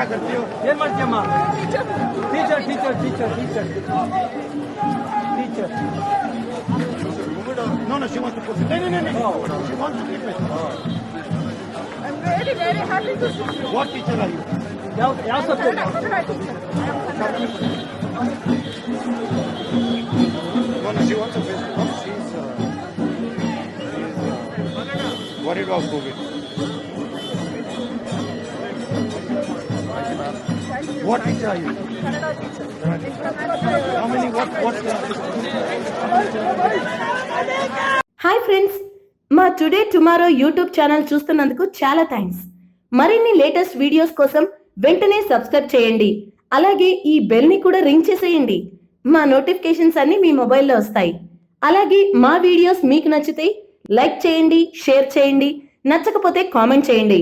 क्या करती हो? ಏನ್ ಮಾಡ್ತೀಯಮ್ಮ? Teacher teacher teacher teacher teacher. No, she wants to push it. No. She wants to keep it. I'm very, very happy to see you. What teacher are you? ಯಾವ subject? No, she wants to push it. She's worried about COVID. What teacher are you? Kannada teacher. How many? What class? Hi friends, మా today tomorrow YouTube channel చూస్తున్నందుకు చాలా thanks. మరిన్ని latest videos కోసం వెంటనే subscribe చేయండి. అలాగే ఈ బెల్ని కూడా ring చేసేయండి. మా నోటిఫికేషన్స్ అన్ని మీ మొబైల్లో వస్తాయి. అలాగే మా వీడియోస్ మీకు నచ్చితే లైక్ చేయండి, షేర్ చేయండి, నచ్చకపోతే కామెంట్ చేయండి.